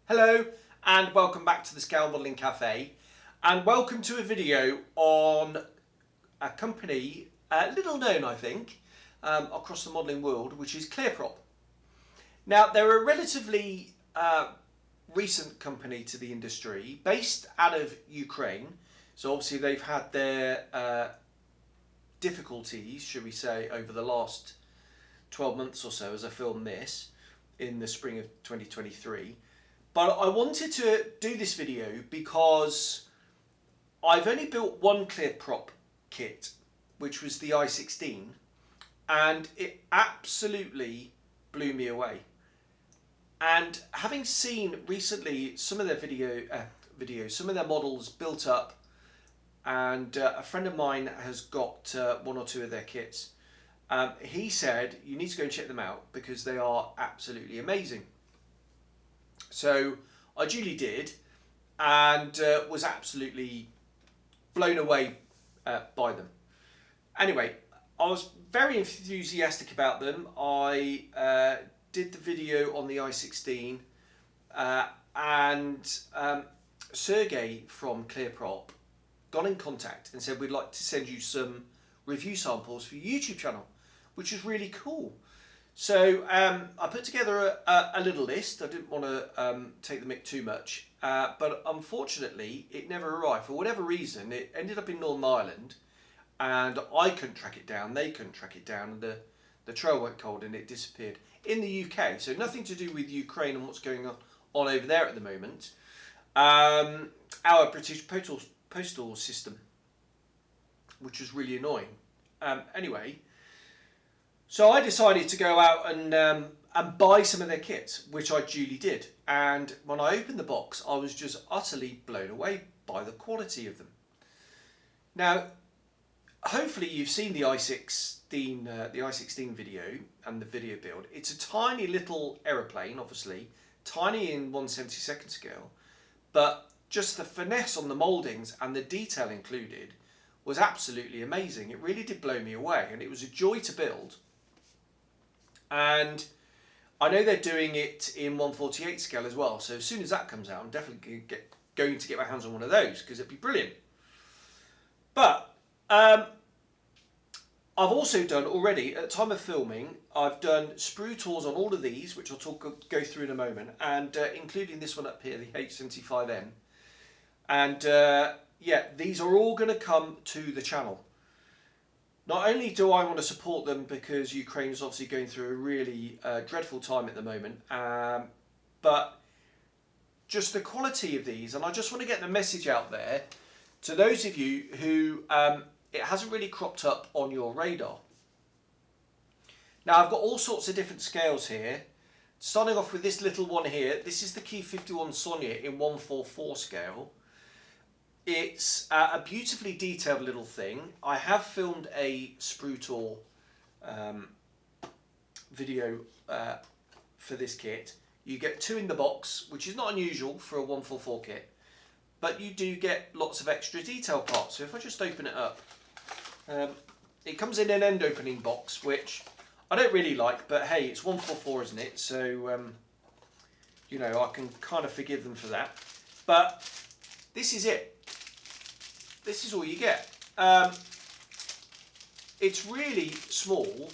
Hello and welcome back to the Scale Modelling Cafe, and welcome to a video on a company, little known I think, across the modelling world, which is Clearprop. Now they're a relatively recent company to the industry, based out of Ukraine, so obviously they've had their difficulties, should we say, over the last 12 months or so as I filmed this in the spring of 2023. But I wanted to do this video because I've only built one Clearprop kit, which was the i16, and it absolutely blew me away. And having seen recently some of their videos, some of their models built up, and a friend of mine has got one or two of their kits, he said you need to go and check them out because they are absolutely amazing. So I duly did, and was absolutely blown away by them. Anyway, I was very enthusiastic about them. I did the video on the i16, and Sergey from Clearprop got in contact and said we'd like to send you some review samples for your YouTube channel, which is really cool. So I put together a little list. I didn't want to take the mick too much, but unfortunately it never arrived. For whatever reason, it ended up in Northern Ireland, and I couldn't track it down, they couldn't track it down, and the trail went cold and it disappeared. In the UK, so nothing to do with Ukraine and what's going on over there at the moment. Our British postal system, which was really annoying. Anyway, so I decided to go out and buy some of their kits, which I duly did. And when I opened the box, I was just utterly blown away by the quality of them. Now, hopefully you've seen the i16 video and the video build. It's a tiny little aeroplane, obviously, tiny in 1/72 scale, but just the finesse on the mouldings and the detail included was absolutely amazing. It really did blow me away, and it was a joy to build. And I know they're doing it in 1/48 scale as well, so as soon as that comes out, I'm definitely going to get my hands on one of those because it'd be brilliant. But I've also done already, at the time of filming, I've done sprue tours on all of these, which I'll go through in a moment, and including this one up here, the H75N. And yeah, these are all going to come to the channel. Not only do I want to support them because Ukraine is obviously going through a really dreadful time at the moment, but just the quality of these, and I just want to get the message out there to those of you who it hasn't really cropped up on your radar. Now I've got all sorts of different scales here, starting off with this little one here. This is the Key 51 Sonia in 1/44 scale. It's a beautifully detailed little thing. I have filmed a sprue tour video for this kit. You get two in the box, which is not unusual for a 1/44 kit, but you do get lots of extra detail parts. So if I just open it up, it comes in an end opening box, which I don't really like, but hey, it's 1/44, isn't it? So, you know, I can kind of forgive them for that. But this is it. This is all you get. It's really small,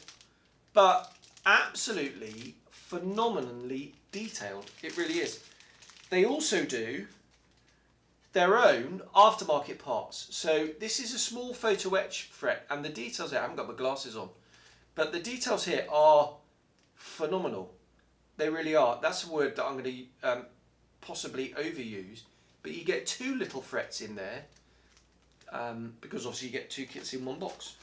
but absolutely phenomenally detailed. It really is. They also do their own aftermarket parts. So this is a small photo etch fret, and the details here, I haven't got my glasses on, but the details here are phenomenal. They really are. That's a word that I'm going to possibly overuse, but you get two little frets in there. Because obviously you get two kits in one box.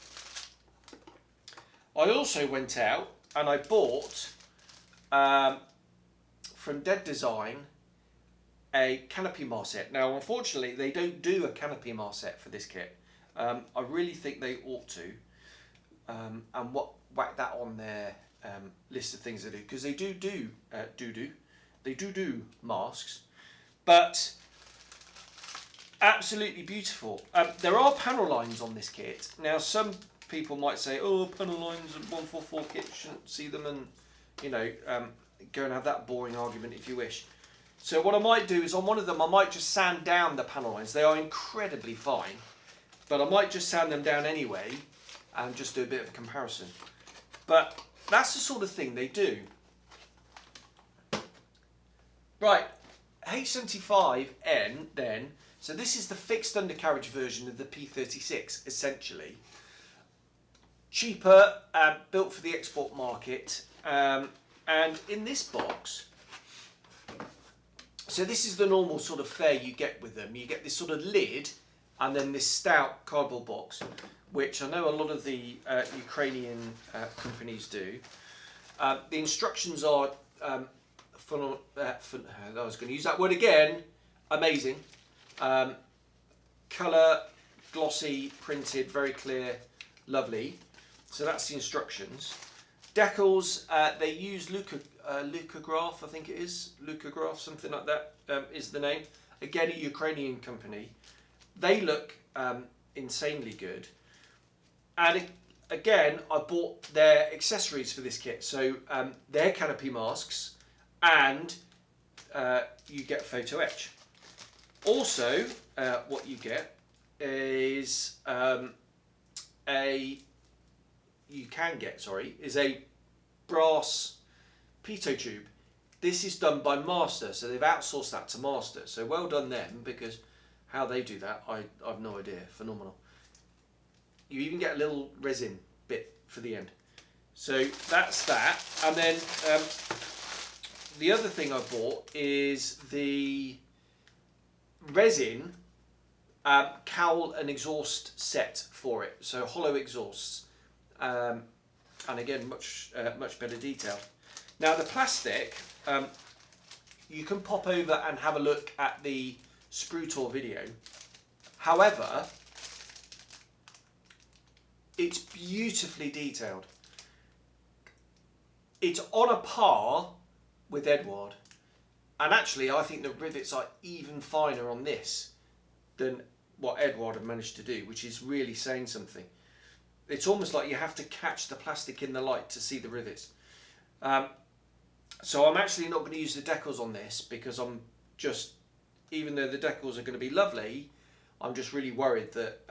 I also went out and I bought from Dead Design a canopy marset. Now unfortunately they don't do a canopy marset for this kit. I really think they ought to, and whack that on their list of things they do, because they do masks, but absolutely beautiful. There are panel lines on this kit. Now some people might say, oh, panel lines and 1/44 kit, shouldn't see them, and you know, go and have that boring argument if you wish. So what I might do is on one of them I might just sand down the panel lines. They are incredibly fine, but I might just sand them down anyway and just do a bit of a comparison. But that's the sort of thing they do. Right, H75N then, so this is the fixed undercarriage version of the P36 essentially. Cheaper, built for the export market, and in this box, so this is the normal sort of fare you get with them. You get this sort of lid and then this stout cardboard box, which I know a lot of the Ukrainian companies do. The instructions are, I was going to use that word again, amazing. Colour, glossy, printed, very clear, lovely. So that's the instructions. Decals, they use Lukograph, I think it is. Lukograph, something like that is the name. Again, a Ukrainian company. They look insanely good. And again, I bought their accessories for this kit. So their canopy masks and you get photo etch. Also, what you get is is a brass pitot tube. This is done by Master, so they've outsourced that to Master. So well done them, because how they do that, I've no idea. Phenomenal. You even get a little resin bit for the end. So that's that. And then the other thing I bought is the resin cowl and exhaust set for it. So hollow exhausts. And again, much better detail. Now the plastic, you can pop over and have a look at the sprue tour video. However, it's beautifully detailed. It's on a par with Edward, and actually I think the rivets are even finer on this than what Edward have managed to do, which is really saying something. It's almost like you have to catch the plastic in the light to see the rivets. So I'm actually not going to use the decals on this, because I'm just, even though the decals are going to be lovely, I'm just really worried that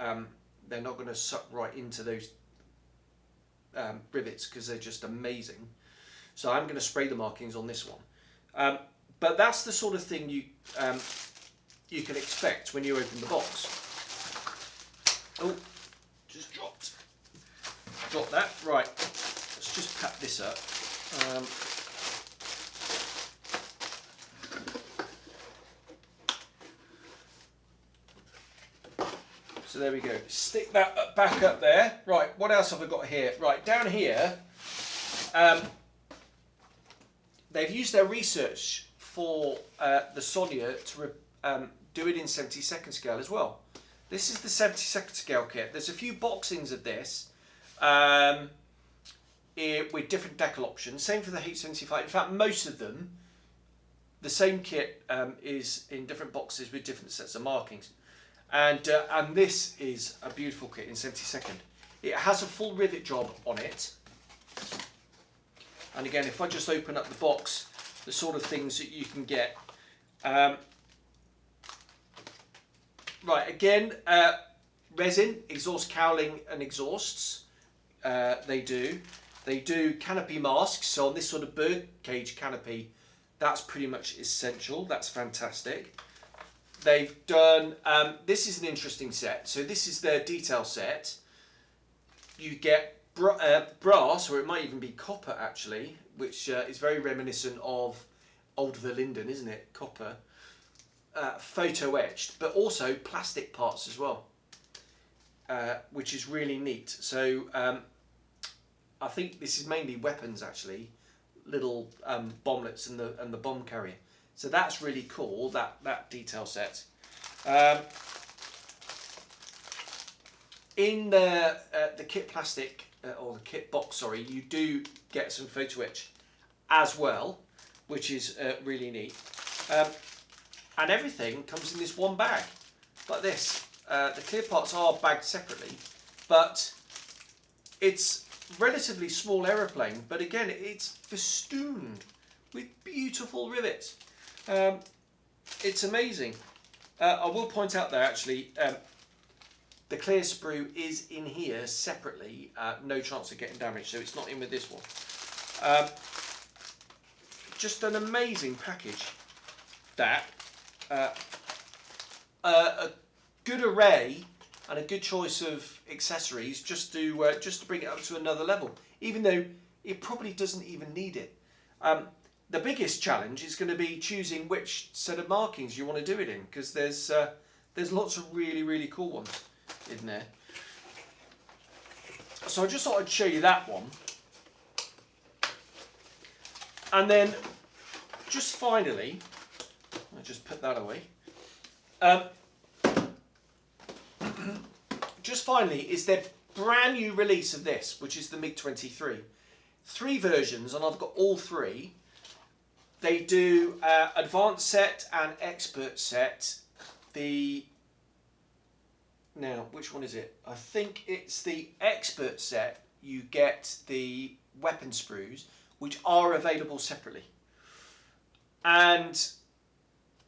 they're not going to suck right into those rivets, because they're just amazing. So I'm going to spray the markings on this one. But that's the sort of thing you can expect when you open the box. Oh, just dropped. Got that. Right, let's just pack this up. So there we go. Stick that back up there. Right, what else have I got here? Right, down here, they've used their research for the Sonia to do it in 72nd scale as well. This is the 72nd scale kit. There's a few boxings of this. With different decal options. Same for the H75. In fact, most of them, the same kit is in different boxes with different sets of markings. And this is a beautiful kit in 72nd. It has a full rivet job on it. And again, if I just open up the box, the sort of things that you can get. Right, again, resin, exhaust cowling and exhausts. They do canopy masks. So on this sort of bird cage canopy, that's pretty much essential. That's fantastic. They've done, this is an interesting set. So this is their detail set. You get brass, or it might even be copper actually, which is very reminiscent of Old Verlinden, isn't it? Copper. Photo etched, but also plastic parts as well. Which is really neat. So I think this is mainly weapons actually, little bomblets and the bomb carrier. So that's really cool, that detail set. In the kit plastic, or the kit box, sorry, you do get some photo etch as well, which is really neat. And everything comes in this one bag, like this. The clear parts are bagged separately, but it's relatively small aeroplane, but again, it's festooned with beautiful rivets. It's amazing. I will point out there actually, the clear sprue is in here separately. No chance of getting damaged, so it's not in with this one. Just an amazing package. That a good array and a good choice of accessories just to bring it up to another level, even though it probably doesn't even need it. The biggest challenge is going to be choosing which set of markings you want to do it in, because there's lots of really cool ones in there. So I just thought I'd show you that one, and then just finally, I'll just put that away. Just finally is their brand new release of this, which is the MiG-23. 3 versions, and I've got all 3. They do advanced set and expert set. Now, which one is it? I think it's the expert set. You get the weapon sprues, which are available separately. And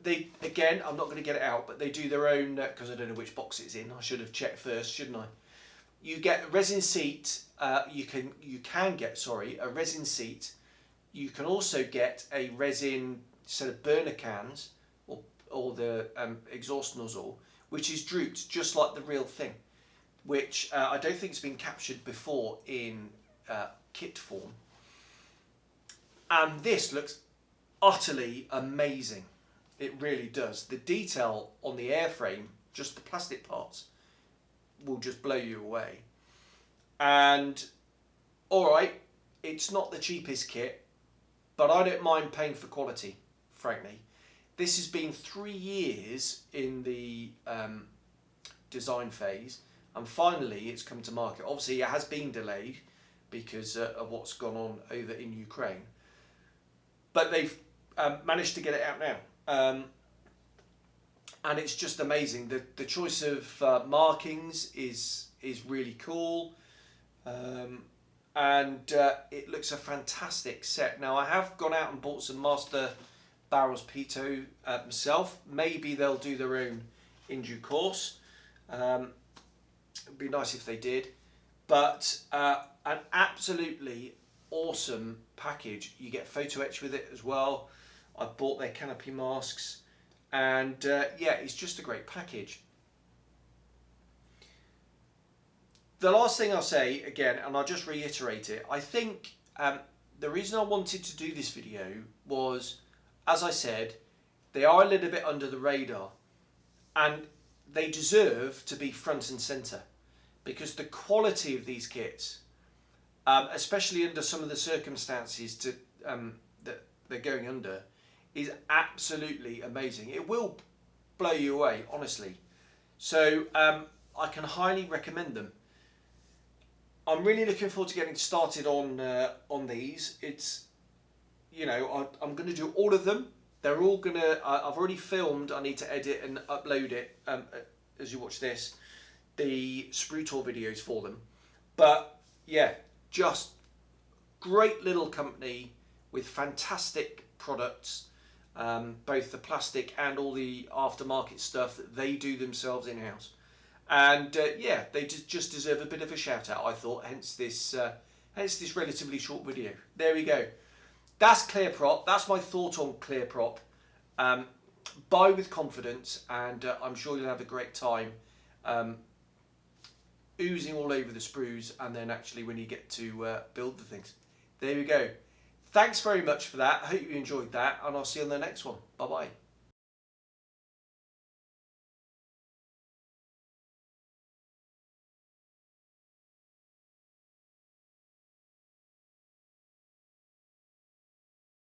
they, again, I'm not going to get it out, but they do their own, because I don't know which box it's in. I should have checked first, shouldn't I? You get a resin seat. You can get, sorry, a resin seat. You can also get a resin set of burner cans or the exhaust nozzle, which is drooped just like the real thing, which I don't think has been captured before in kit form. And this looks utterly amazing. It really does. The detail on the airframe, just the plastic parts, will just blow you away. And alright, it's not the cheapest kit, but I don't mind paying for quality, frankly. This has been 3 years in the design phase, and finally it's come to market. Obviously it has been delayed because of what's gone on over in Ukraine, but they've managed to get it out now. And it's just amazing. The choice of markings is really cool. And it looks a fantastic set. Now I have gone out and bought some Master Barrels Pitot myself. Maybe they'll do their own in due course. It'd be nice if they did. But an absolutely awesome package. You get photo etch with it as well. I bought their canopy masks, and yeah, it's just a great package. The last thing I'll say again, and I'll just reiterate it, I think the reason I wanted to do this video was, as I said, they are a little bit under the radar, and they deserve to be front and centre, because the quality of these kits, especially under some of the circumstances that they're going under, is absolutely amazing. It will blow you away, honestly. So I can highly recommend them. I'm really looking forward to getting started on these. It's, you know, I'm going to do all of them. They're all going to, I've already filmed, I need to edit and upload it as you watch this, the sprue tour videos for them. But yeah, just great little company with fantastic products, both the plastic and all the aftermarket stuff that they do themselves in-house. And yeah, they just deserve a bit of a shout out, I thought, hence this relatively short video. There we go. That's Clearprop. That's my thought on Clearprop. Buy with confidence, and I'm sure you'll have a great time oozing all over the sprues, and then actually when you get to build the things. There we go. Thanks very much for that. I hope you enjoyed that, and I'll see you on the next one. Bye bye.